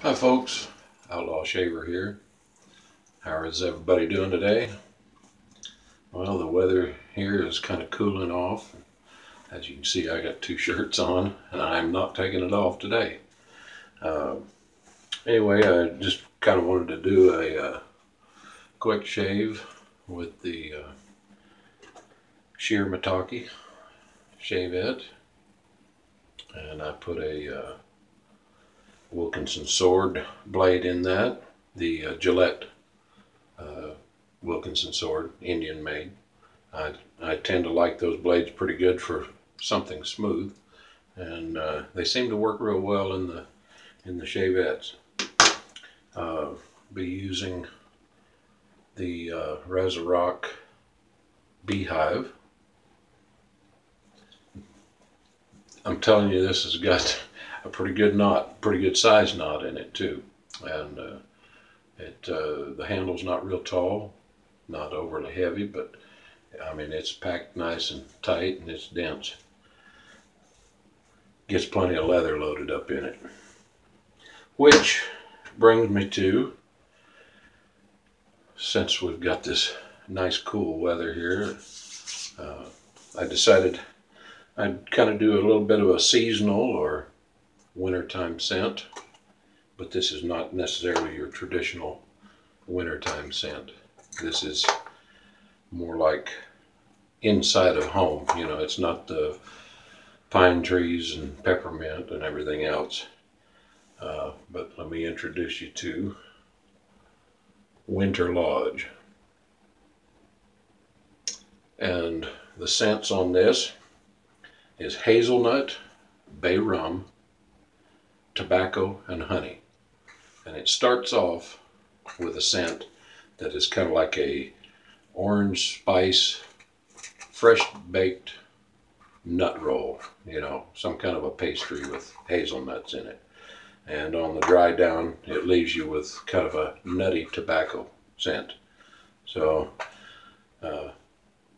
Hi folks, Outlaw Shaver here. How is everybody doing today? Well, the weather here is kind of cooling off. As you can see, I got two shirts on and I'm not taking it off today. Anyway, I just kind of wanted to do a quick shave with the Shear Mattaki Gillette, and I put a Wilkinson sword blade in that, the Gillette Wilkinson sword, Indian made. I tend to like those blades pretty good for something smooth, and they seem to work real well in the shavettes. Be using the Razorock Beehive. I'm telling you, this has got a pretty good knot, pretty good size knot in it too, and the handle's not real tall, not overly heavy, but I mean it's packed nice and tight and it's dense. Gets plenty of leather loaded up in it, which brings me to, since we've got this nice cool weather here, I decided I'd kind of do a little bit of a seasonal or wintertime scent, but this is not necessarily your traditional wintertime scent. This is more like inside of home, you know, it's not the pine trees and peppermint and everything else. But let me introduce you to Winter Lodge. And the scents on this is hazelnut, bay rum, tobacco, and honey. And it starts off with a scent that is kind of like a orange spice, fresh baked nut roll, you know, some kind of a pastry with hazelnuts in it. And on the dry down, it leaves you with kind of a nutty tobacco scent. So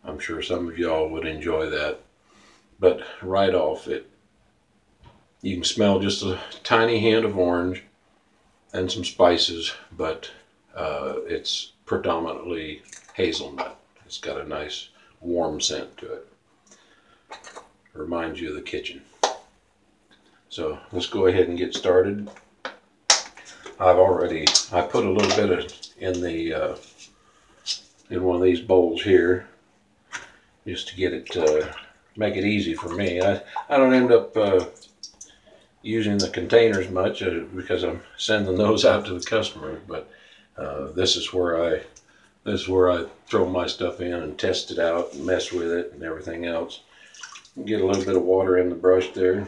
I'm sure some of y'all would enjoy that. But right off it, you can smell just a tiny hint of orange and some spices, but it's predominantly hazelnut. It's got a nice warm scent to it. Reminds you of the kitchen. So let's go ahead and get started. I put a little bit of in one of these bowls here, just to get it, make it easy for me. I don't end up using the containers much because I'm sending those out to the customers, but this is where I throw my stuff in and test it out and mess with it and everything else. Get a little bit of water in the brush there.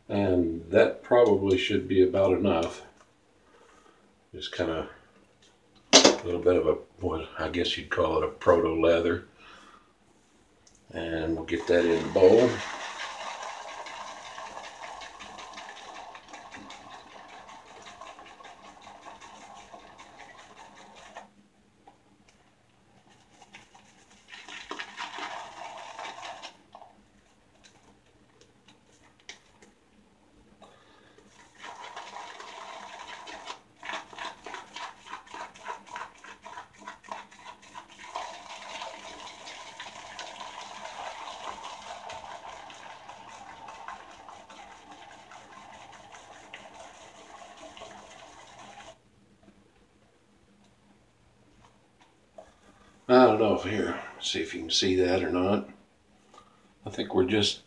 And that probably should be about enough. Just kind of a little bit of what I guess you'd call it a proto leather. And we'll get that in the bowl. I don't know if here, see if you can see that or not. I think we're just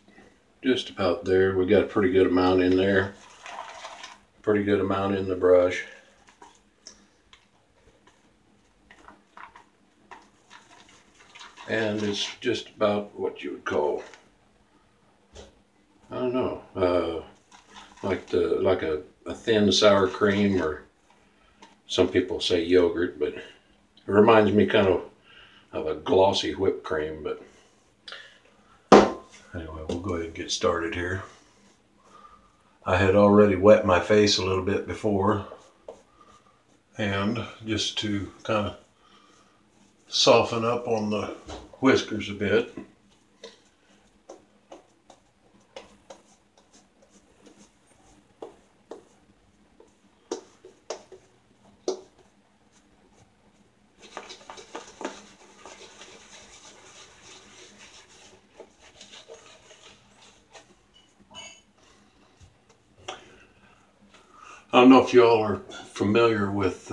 about there. We got a pretty good amount in there. Pretty good amount in the brush. And it's just about what you would call, I don't know, like a thin sour cream, or some people say yogurt, but it reminds me kind of a glossy whipped cream. But anyway, we'll go ahead and get started here. I had already wet my face a little bit before, and just to kind of soften up on the whiskers a bit. I don't know if y'all are familiar with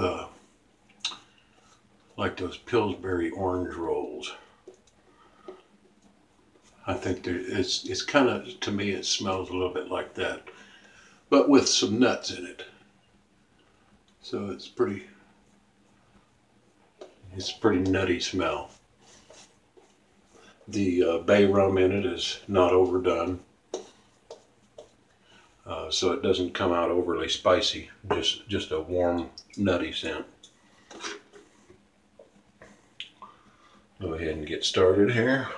like those Pillsbury orange rolls. I think it's kind of, to me, it smells a little bit like that, but with some nuts in it. So it's pretty nutty smell. The bay rum in it is not overdone. So it doesn't come out overly spicy, just a warm, nutty scent. Go ahead and get started here.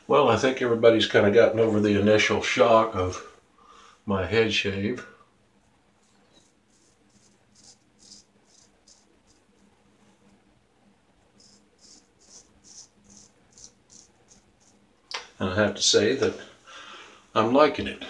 Well, I think everybody's kind of gotten over the initial shock of my head shave. And I have to say that I'm liking it.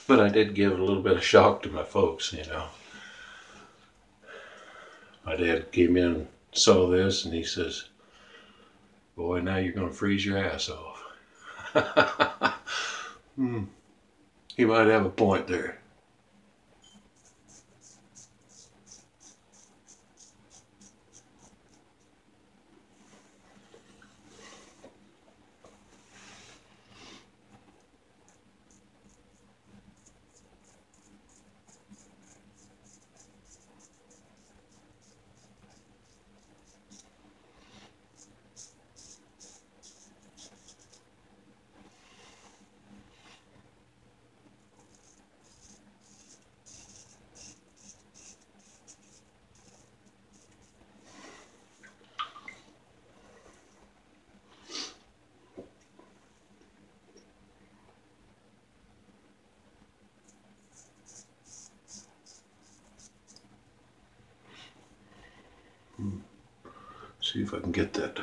But I did give a little bit of shock to my folks, you know. My dad came in and saw this and he says, "Boy, now you're going to freeze your ass off." He might have a point there. See if I can get that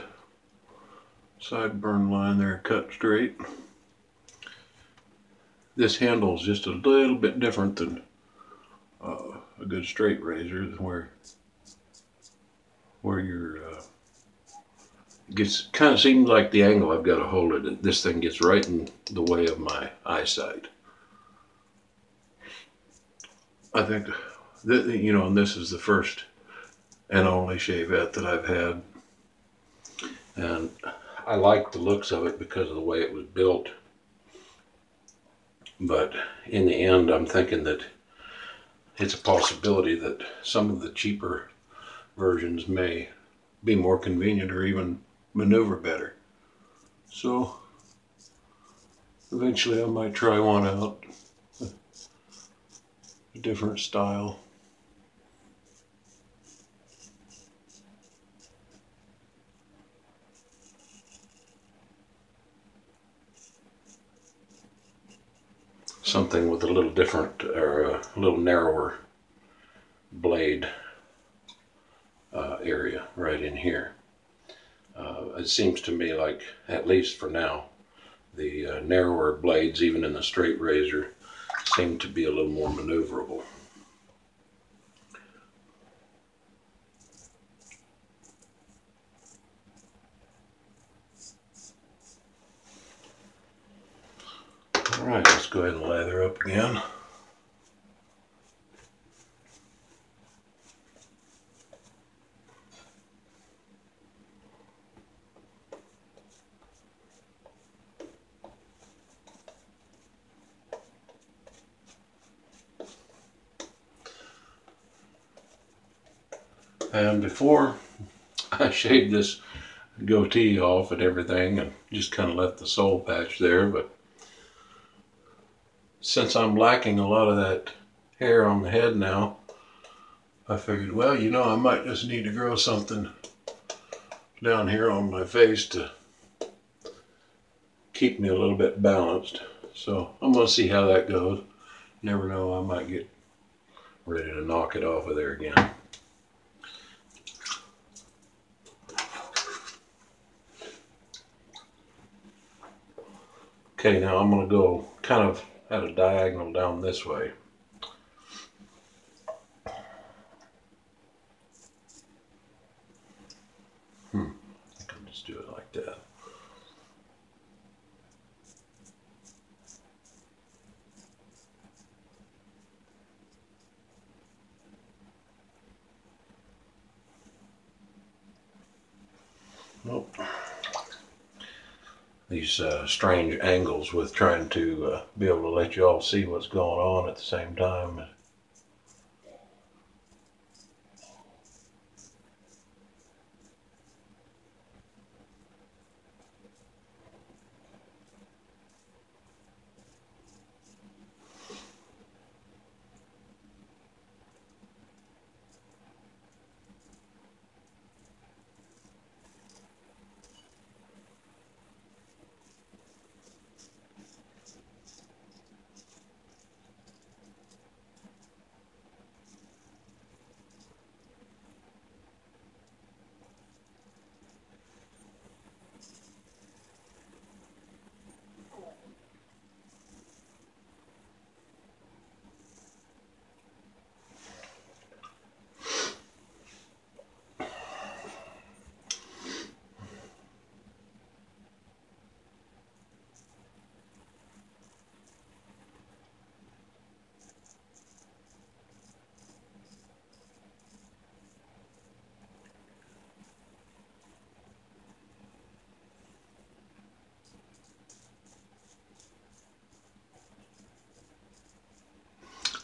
sideburn line there cut straight. This handle is just a little bit different than a good straight razor, where you're gets kind of seems like the angle I've got to hold it. This thing gets right in the way of my eyesight. I think that, you know, and this is the first and only shavette that I've had, and I like the looks of it because of the way it was built. But in the end, I'm thinking that it's a possibility that some of the cheaper versions may be more convenient or even maneuver better. So eventually I might try one out, a different style. Something with a little different, or a little narrower blade. area right in here. It seems to me like, at least for now, the narrower blades, even in the straight razor, seem to be a little more maneuverable. Alright, let's go ahead and lather up again. And before I shaved this goatee off and everything and just kind of left the soul patch there, but since I'm lacking a lot of that hair on the head now, I figured, well, you know, I might just need to grow something down here on my face to keep me a little bit balanced. So I'm going to see how that goes. Never know, I might get ready to knock it off of there again. Okay, now I'm going to go kind of at a diagonal down this way. I think I'll just do it like that. Nope. These strange angles with trying to be able to let you all see what's going on at the same time.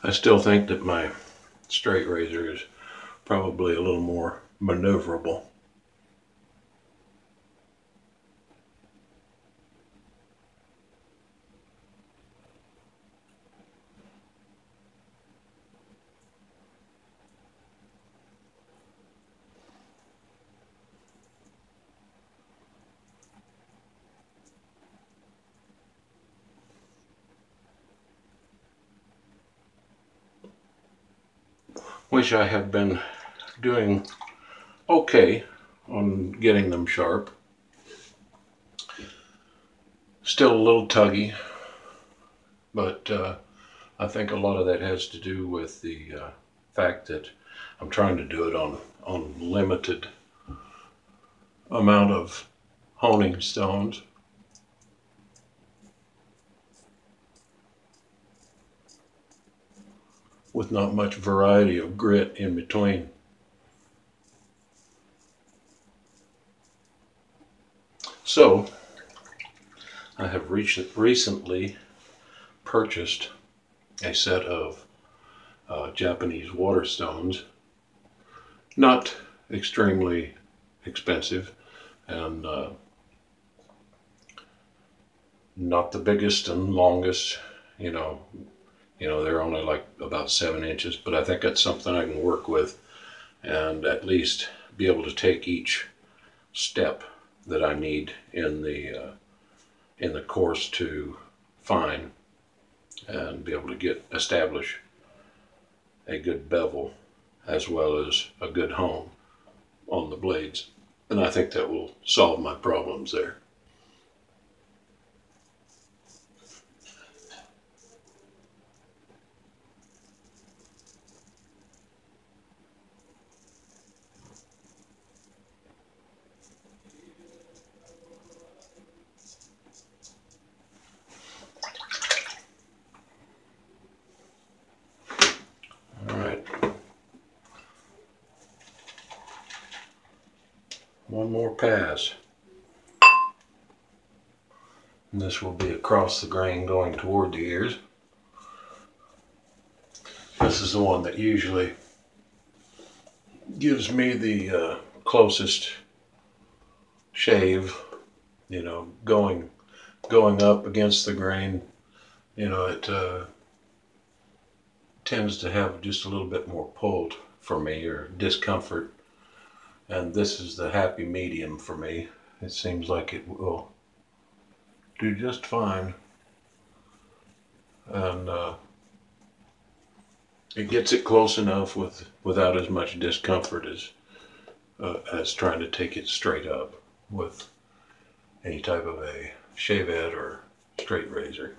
I still think that my straight razor is probably a little more maneuverable. Wish I had been doing okay on getting them sharp. Still a little tuggy, but I think a lot of that has to do with the fact that I'm trying to do it on limited amount of honing stones. With not much variety of grit in between. So, I have recently purchased a set of Japanese water stones. Not extremely expensive, and not the biggest and longest, you know, they're only like about 7 inches, but I think that's something I can work with and at least be able to take each step that I need in the course to fine and be able to establish a good bevel as well as a good hone. on the blades, and I think that will solve my problems there. One more pass. And this will be across the grain going toward the ears. This is the one that usually gives me the closest shave, you know, going up against the grain. You know, it tends to have just a little bit more pull for me, or discomfort. And this is the happy medium for me. It seems like it will do just fine. And it gets it close enough without as much discomfort as trying to take it straight up with any type of a shavette or straight razor.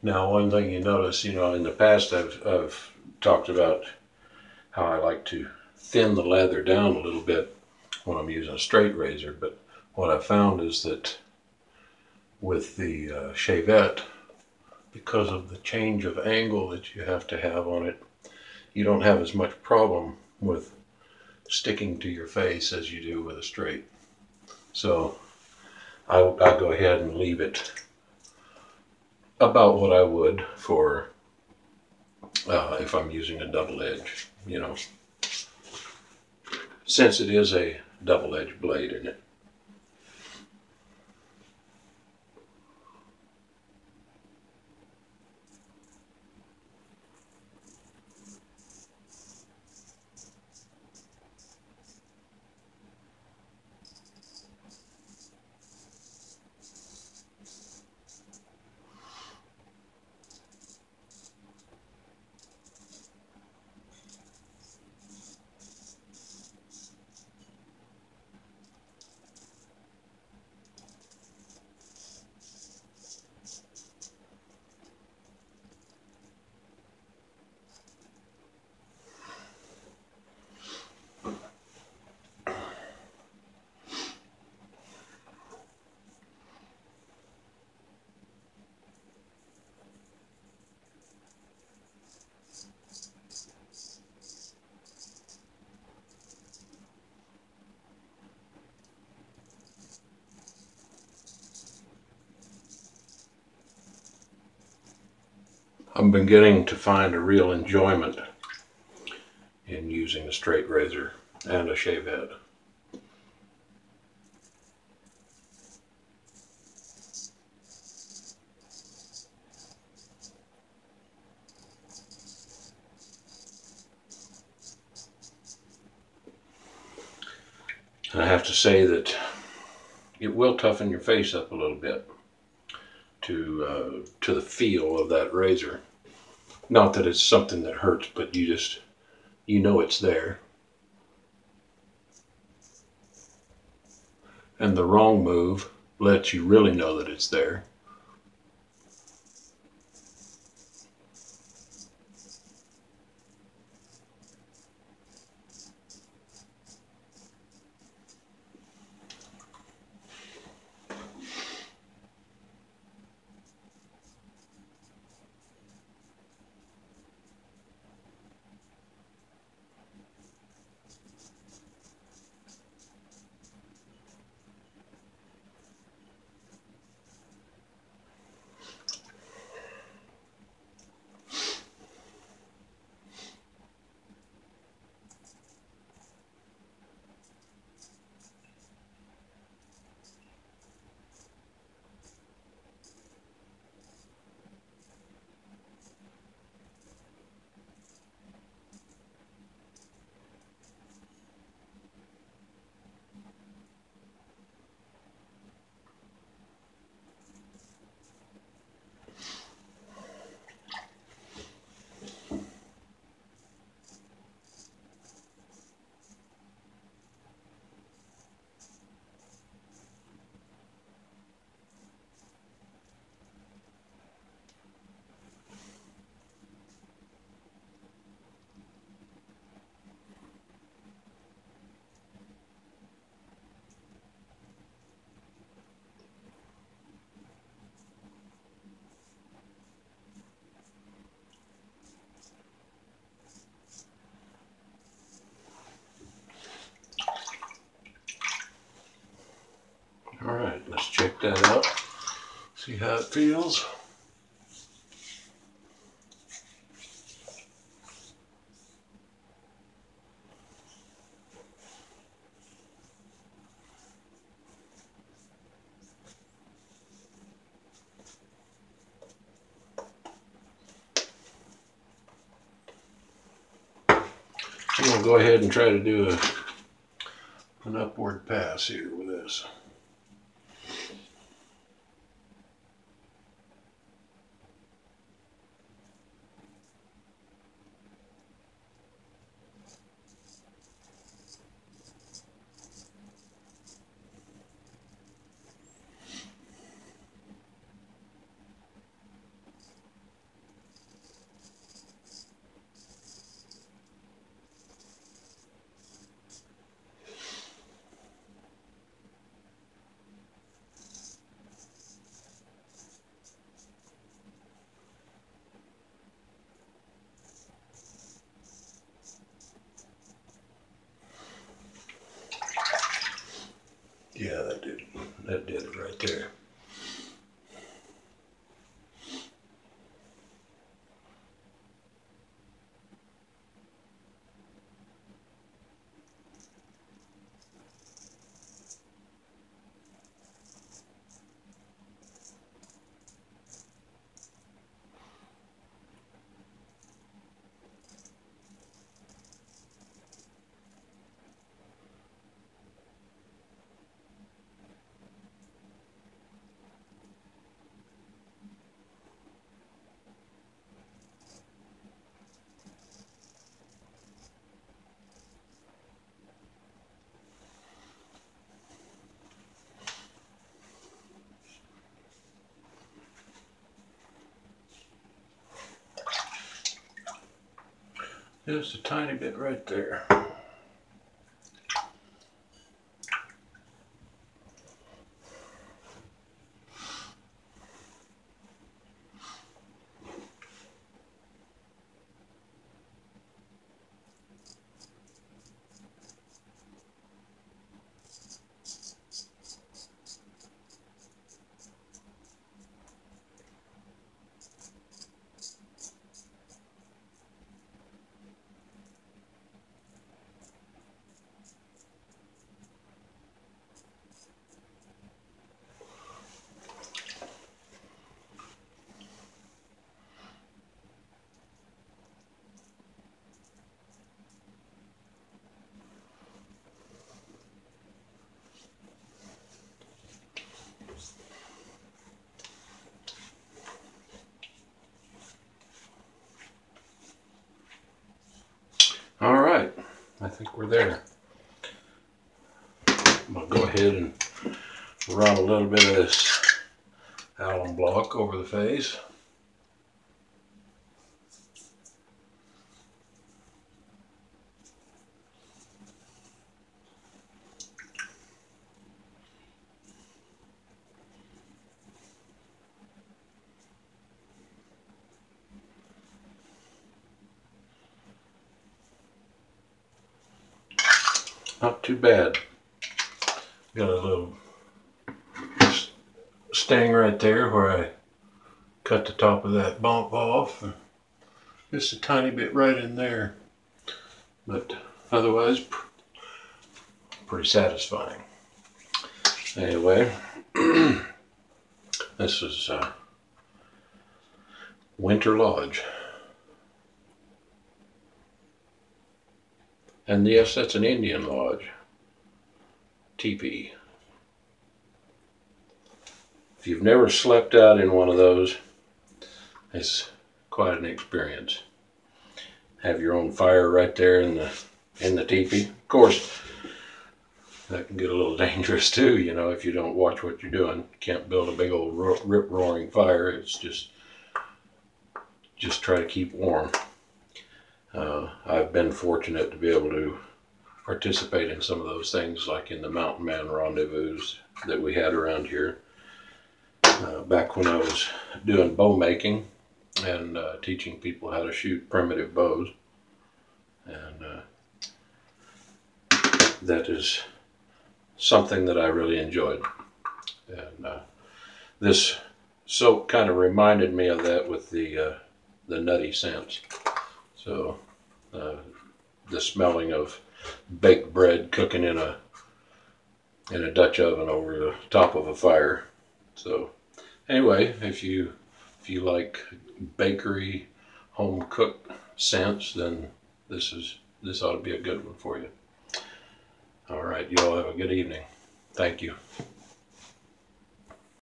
Now, one thing you notice, you know, in the past I've talked about how I like to thin the leather down a little bit when I'm using a straight razor, but what I found is that with the shavette, because of the change of angle that you have to have on it, you don't have as much problem with sticking to your face as you do with a straight. So I'll go ahead and leave it about what I would for if I'm using a double edge, you know, since it is a double edged blade in it. I'm beginning to find a real enjoyment in using a straight razor and a shave head. And I have to say that it will toughen your face up a little bit to the feel of that razor. Not that it's something that hurts, but you know it's there. And the wrong move lets you really know that it's there. feels. I'm going to go ahead and try to do an upward pass here with this. Yeah, that did it right there. Just a tiny bit right there. All right, I think we're there. I'm gonna go ahead and run a little bit of this alum block over the face. Not too bad. Got a little sting right there where I cut the top of that bump off. Just a tiny bit right in there. But otherwise, pretty satisfying. Anyway, this is Winter Lodge. And yes, that's an Indian lodge. Teepee. If you've never slept out in one of those, it's quite an experience. Have your own fire right there in the teepee. Of course, that can get a little dangerous too, you know, if you don't watch what you're doing. You can't build a big old rip-roaring fire. It's just try to keep warm. I've been fortunate to be able to participate in some of those things, like in the Mountain Man rendezvous that we had around here back when I was doing bow making and teaching people how to shoot primitive bows. And that is something that I really enjoyed. And this soap kind of reminded me of that with the nutty scents. So the smelling of baked bread cooking in a Dutch oven over the top of a fire. So anyway, if you like bakery home cooked scents, then this ought to be a good one for you. All right, you all have a good evening. Thank you.